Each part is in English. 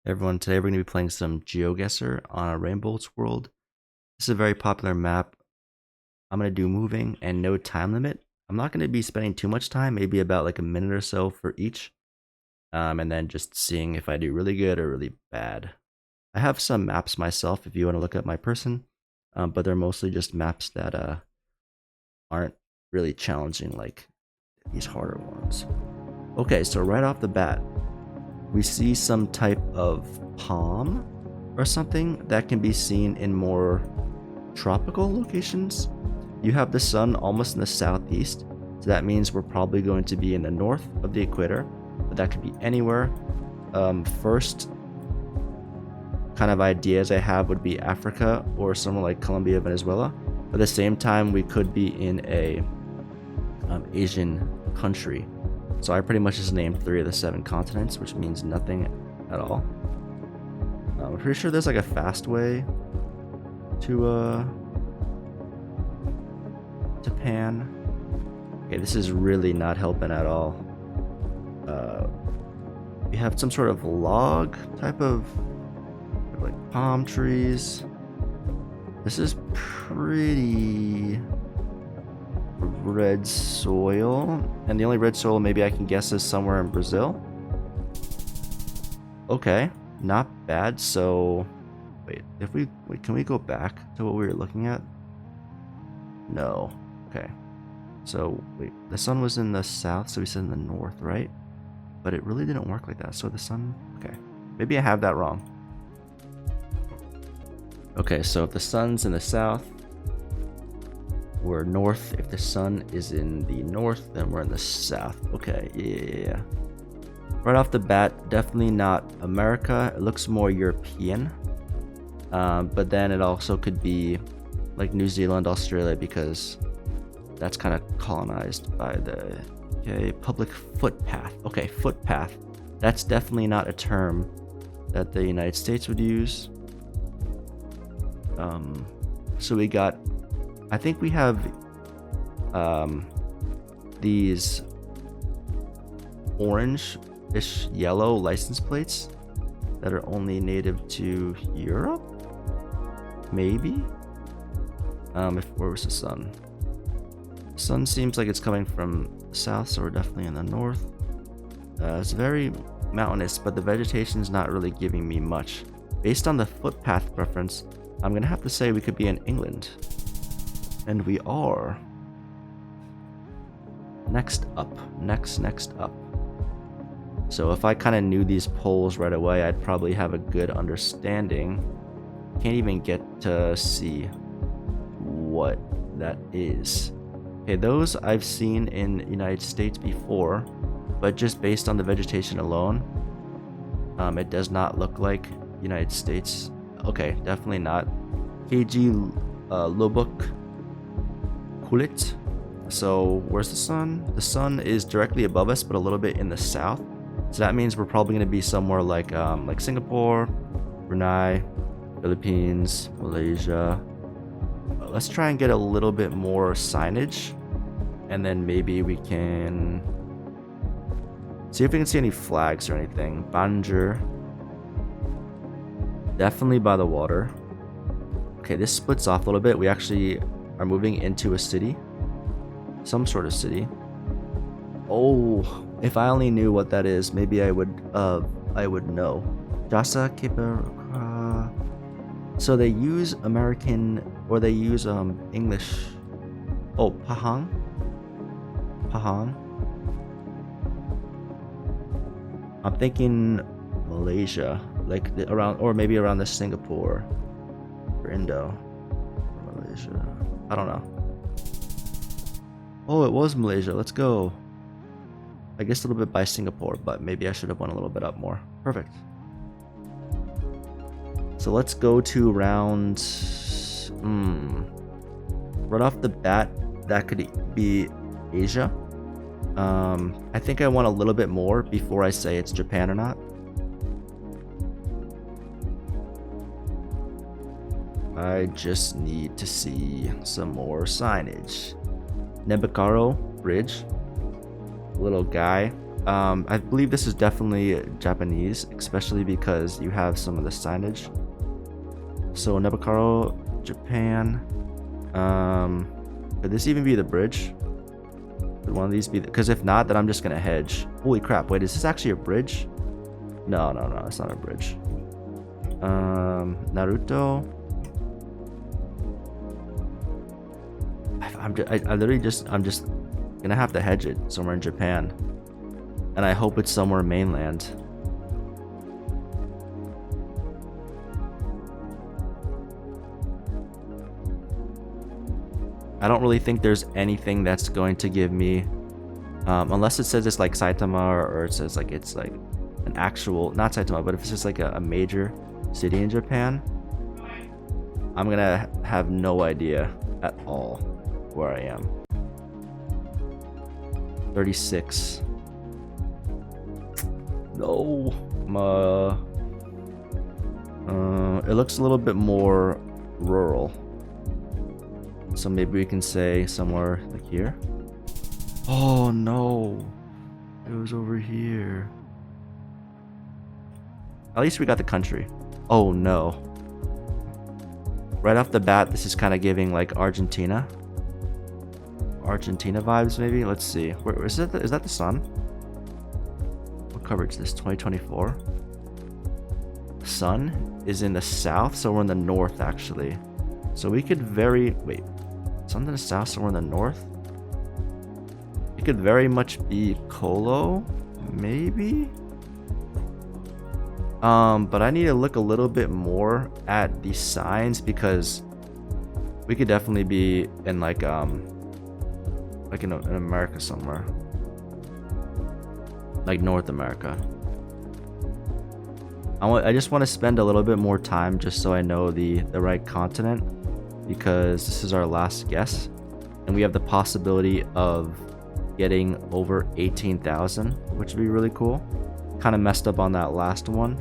Everyone, today we're going to be playing some GeoGuessr on a Rainbow World. This is a very popular map. I'm going to do moving and no time limit. I'm not going to be spending too much time, maybe about like a minute or so for each. And then just seeing if I do really good or really bad. I have some maps myself if you want to look at my person, but they're mostly just maps that aren't really challenging like these harder ones. Okay, so right off the bat, we see some type of palm or something that can be seen in more tropical locations. You have the sun almost in the southeast, so that means we're probably going to be in the north of the equator, but that could be anywhere. First kind of ideas I have would be Africa or somewhere like Colombia, Venezuela. At the same time, we could be in a Asian country. So I pretty much just named 3 of the 7 continents, which means nothing at all. I'm pretty sure there's like a fast way to Japan. Okay, this is really not helping at all. We have some sort of log type of like palm trees. This is pretty red soil, and the only red soil maybe I can guess is somewhere in Brazil. Okay, not bad. So wait, can we go back to what we were looking at? No. Okay, so wait, the sun was in the south, so we said in the north, right? But it really didn't work like that. So the sun, okay, maybe I have that wrong. Okay, so if the sun's in the south, we're north. If the sun is in the north, then we're in the south. Okay, yeah. Right off the bat, definitely not America. It looks more European. But then it also could be like New Zealand, Australia, because that's kind of colonized by the public footpath. Okay, footpath. That's definitely not a term that the United States would use. So we got, I think we have these orange-ish yellow license plates that are only native to Europe? Maybe? Where was the sun? The sun seems like it's coming from south, so we're definitely in the north. It's very mountainous, but the vegetation is not really giving me much. Based on the footpath preference, I'm gonna have to say we could be in England. And we are. Next up. Next up. So if I kind of knew these poles right away, I'd probably have a good understanding. Can't even get to see what that is. Okay, those I've seen in the United States before, but just based on the vegetation alone, it does not look like United States. Okay, definitely not. KG Lubbock Kulit. So where's the sun? The sun is directly above us, but a little bit in the south. So that means we're probably going to be somewhere like Singapore, Brunei, Philippines, Malaysia. Let's try and get a little bit more signage, and then maybe we can see if we can see any flags or anything. Banjir. Definitely by the water. Okay, this splits off a little bit. We actually are moving into a city. Some sort of city. Oh, if I only knew what that is, maybe I would know. Jasa Keper. So they use American, or they use English. Oh, Pahang. I'm thinking Malaysia, like around, or maybe around the Singapore or Indo. Malaysia. I don't know. Oh, it was Malaysia. Let's go. I guess a little bit by Singapore, but maybe I should have went a little bit up more. Perfect. So let's go to round. Right off the bat, that could be Asia. I think I want a little bit more before I say it's Japan or not. I just need to see some more signage. Nebukaro Bridge. Little guy. I believe this is definitely Japanese, especially because you have some of the signage. So Nebukaro, Japan. Could this even be the bridge? Could one of these be? Because if not, then I'm just gonna hedge. Holy crap! Wait, is this actually a bridge? No, it's not a bridge. Naruto. I'm just gonna have to hedge it somewhere in Japan, and I hope it's somewhere mainland. I don't really think there's anything that's going to give me, unless it says it's like Saitama, or it says like it's like an actual, not Saitama, but if it's just like a major city in Japan, I'm gonna have no idea at all where I am. 36. No. It looks a little bit more rural. So maybe we can say somewhere like here. Oh no. It was over here. At least we got the country. Oh no. Right off the bat, this is kind of giving like Argentina. Argentina vibes maybe. Let's see. Where is it? Is that the sun? What coverage is this? 2024. Sun is in the south, so we're in the north actually. So we could wait. Sun in the south, so we're in the north. It could very much be Colo, maybe. But I need to look a little bit more at the signs, because we could definitely be in like in America somewhere, like North America. I just want to spend a little bit more time just so I know the right continent, because this is our last guess, and we have the possibility of getting over 18,000, which would be really cool. Kind of messed up on that last one.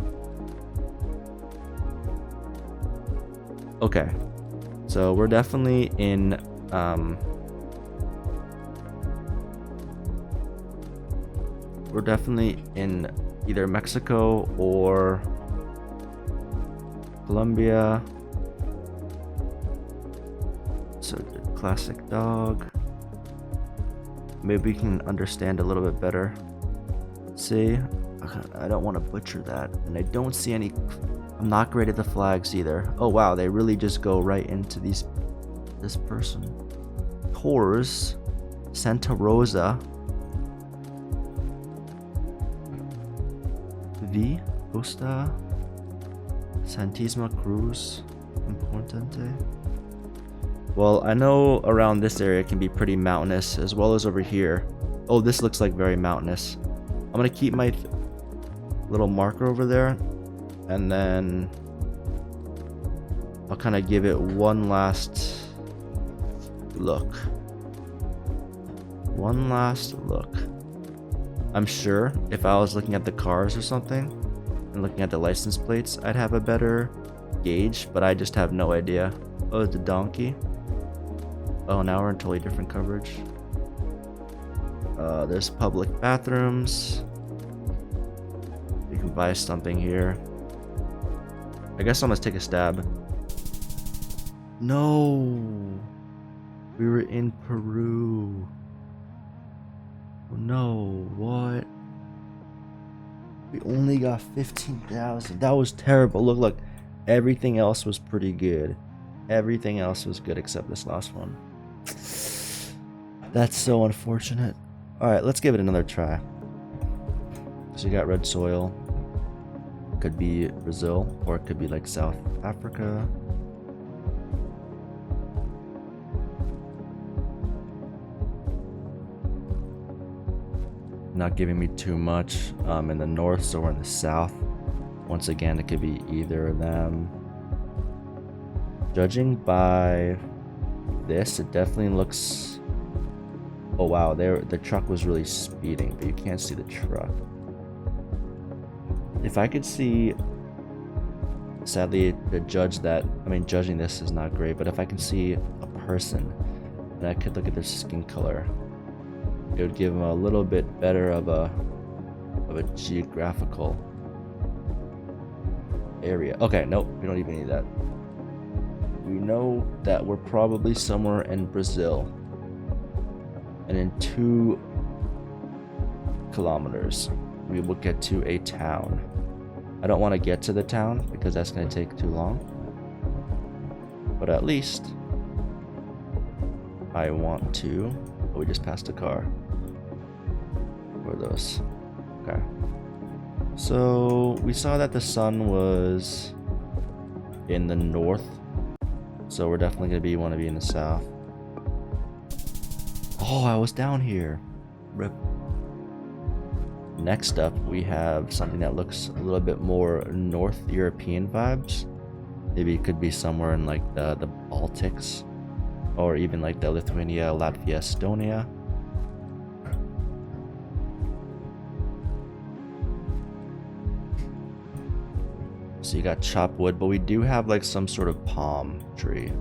Okay, so we're definitely in either Mexico or Colombia. So the classic dog. Maybe we can understand a little bit better. Let's see. I don't want to butcher that, and I don't see any. I'm not great at the flags either. Oh wow, they really just go right into this person. Tours, Santa Rosa, V, Costa, Santisima Cruz, Importante. Well, I know around this area can be pretty mountainous, as well as over here. Oh, this looks like very mountainous. I'm gonna keep my little marker over there, and then I'll kind of give it one last look. I'm sure if I was looking at the cars or something and looking at the license plates, I'd have a better gauge, but I just have no idea. Oh, the donkey. Oh, now we're in totally different coverage. There's public bathrooms. You can buy something here. I guess I must take a stab. No, we were in Peru. Oh, no, what? We only got 15,000. That was terrible. Look, everything else was pretty good. Everything else was good except this last one. That's so unfortunate. All right, let's give it another try. So you got red soil. Could be Brazil, or it could be like South Africa. Not giving me too much in the north, so we're in the south. Once again, it could be either of them. Judging by this, it definitely looks. Oh wow, the truck was really speeding, but you can't see the truck. If I could see, sadly, judging this is not great, but if I can see a person and I could look at their skin color, it would give them a little bit better of a of a geographical area. Okay, nope, we don't even need that. We know that we're probably somewhere in Brazil. And in 2 kilometers, we will get to a town. I don't want to get to the town because that's going to take too long. But at least I want to. Oh, we just passed a car. Where are those? Okay. So we saw that the sun was in the north. So we're definitely going to want to be in the south. Oh, I was down here. Rip. Next up, we have something that looks a little bit more North European vibes. Maybe it could be somewhere in like the Baltics, or even like the Lithuania, Latvia, Estonia. So you got chopped wood, but we do have like some sort of palm tree.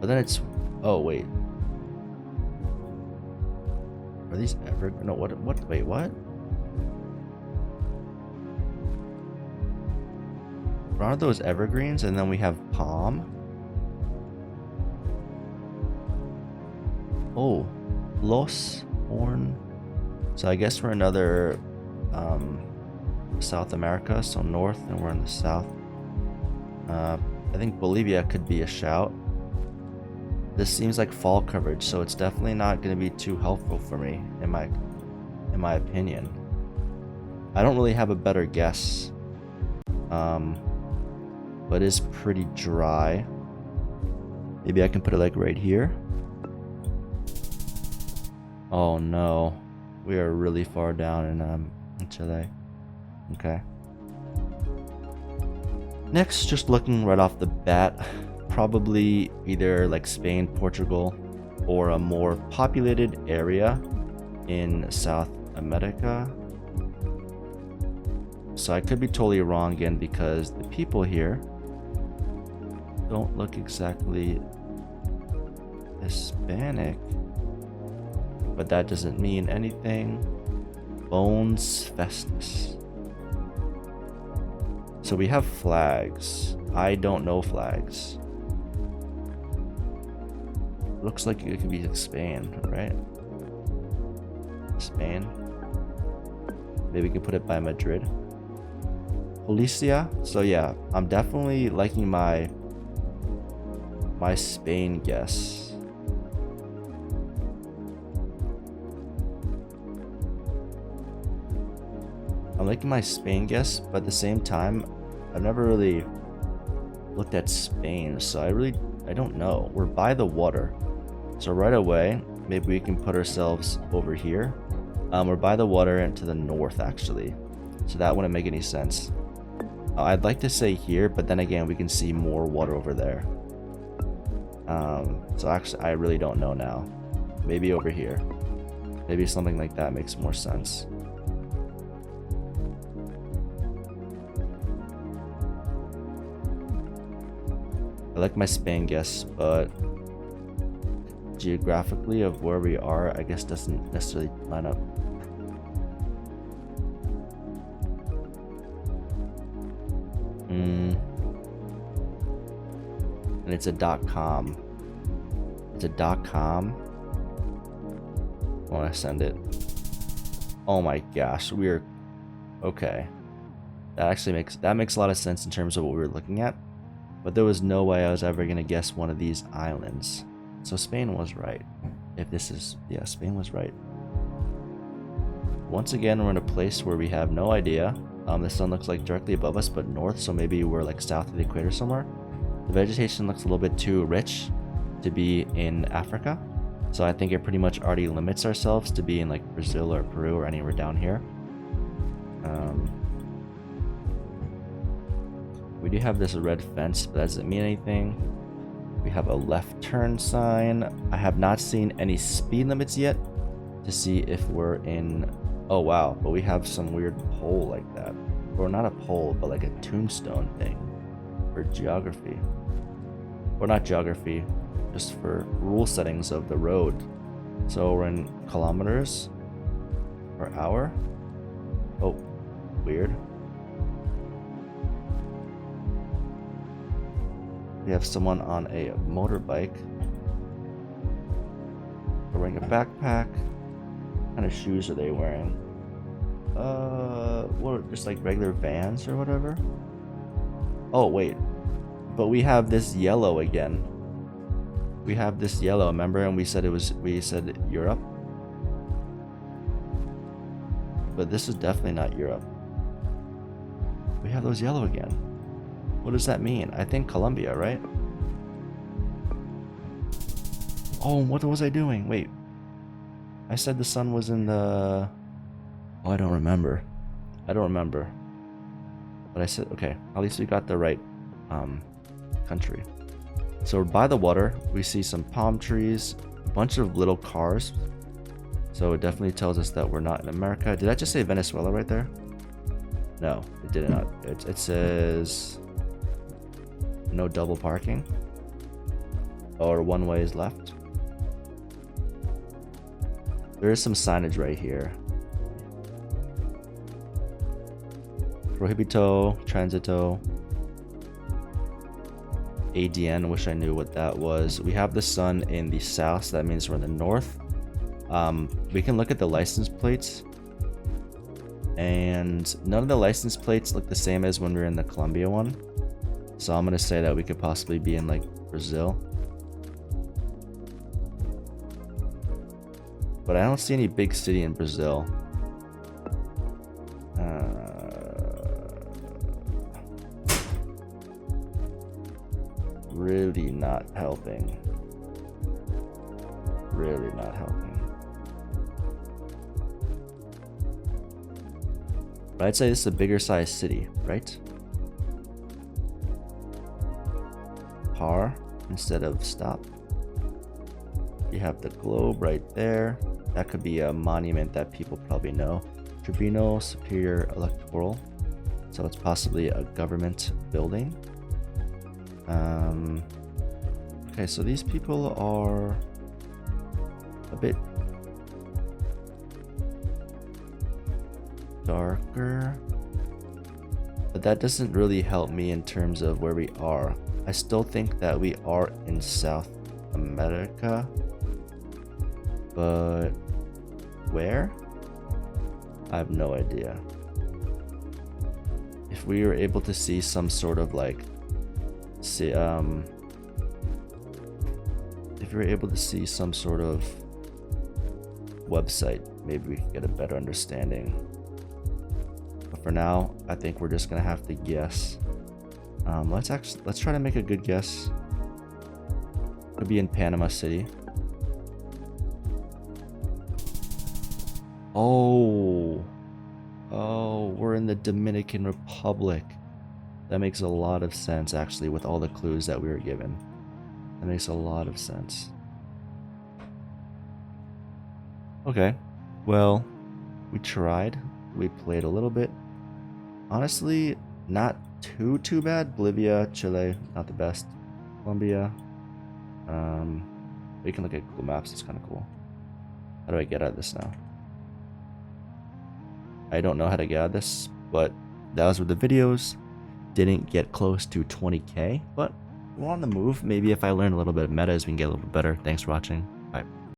But then it's, oh wait. Are these ever, no, what, wait, what? Aren't those evergreens? And then we have palm. Oh, Los Horn. So I guess we're another South America, so north, and we're in the south. I think Bolivia could be a shout. This seems like fall coverage, so it's definitely not going to be too helpful for me, in my opinion. I don't really have a better guess. But it's pretty dry. Maybe I can put it like right here. Oh no, we are really far down in Chile. Okay. Next, just looking right off the bat, probably either like Spain, Portugal, or a more populated area in South America. So I could be totally wrong again because the people here don't look exactly Hispanic, but that doesn't mean anything. Bones Festus. So we have flags. I don't know flags. Looks like it could be Spain, right? Spain. Maybe we can put it by Madrid. Policia. So yeah, I'm definitely liking my Spain guess. I'm liking my Spain guess, but at the same time, I've never really looked at Spain, so I don't know. We're by the water, so right away, maybe we can put ourselves over here. We're by the water and to the north, actually, so that wouldn't make any sense. I'd like to say here, but then again, we can see more water over there. So actually, I really don't know now. Maybe over here. Maybe something like that makes more sense. I like my Spain guess, but geographically of where we are, I guess doesn't necessarily line up. And it's a .com. It's a .com. I want to send it. Oh my gosh, we're okay. That actually makes a lot of sense in terms of what we were looking at. But there was no way I was ever going to guess one of these islands. So Spain was right. If this is, yeah, Spain was right. Once again, we're in a place where we have no idea. The sun looks like directly above us, but north, so maybe we're like south of the equator somewhere. The vegetation looks a little bit too rich to be in Africa. So I think it pretty much already limits ourselves to be in like Brazil or Peru or anywhere down here. We do have this red fence, but that doesn't mean anything. We have a left turn sign. I have not seen any speed limits yet to see if we're in... Oh wow, but we have some weird pole like that. Or not a pole, but like a tombstone thing for geography. Or not geography, just for rule settings of the road. So we're in kilometers per hour. weird. We have someone on a motorbike. They're wearing a backpack. What kind of shoes are they wearing? What, just like regular Vans or whatever? Oh, wait. But we have this yellow again. We have this yellow, remember? And we said Europe. But this is definitely not Europe. We have those yellow again. What does that mean? I think Colombia, right? Oh, what was I doing? Wait. I said the sun was in the... Oh, I don't remember. But I said, okay, at least we got the right country. So by the water, we see some palm trees, a bunch of little cars. So it definitely tells us that we're not in America. Did I just say Venezuela right there? No, it did not. It says no double parking. Or one way is left. There is some signage right here. Prohibito, transito, ADN, wish I knew what that was. We have the sun in the south, so that means we're in the north. We can look at the license plates, and none of the license plates look the same as when we were in the Colombia one. So I'm gonna say that we could possibly be in like Brazil. But I don't see any big city in Brazil. Really not helping. Really not helping. But I'd say this is a bigger size city, right? Par instead of stop. You have the globe right there. That could be a monument that people probably know. Tribunal Superior Electoral. So it's possibly a government building. Okay, so these people are a bit darker, but that doesn't really help me in terms of where we are. I still think that we are in South America, but where? I have no idea. If we were able to see some sort of like if you're able to see some sort of website, maybe we can get a better understanding. But for now, I think we're just gonna have to guess. Let's try to make a good guess. Could be in Panama City. Oh, we're in the Dominican Republic. That makes a lot of sense, actually, with all the clues that we were given. That makes a lot of sense. Okay, well, we tried. We played a little bit. Honestly, not too bad. Bolivia, Chile, not the best. Colombia. We can look at Google Maps. It's kind of cool. How do I get out of this now? I don't know how to get out of this, but those were the videos. Didn't get close to 20k, but we're on the move. Maybe if I learn a little bit of meta, we can get a little bit better. Thanks for watching.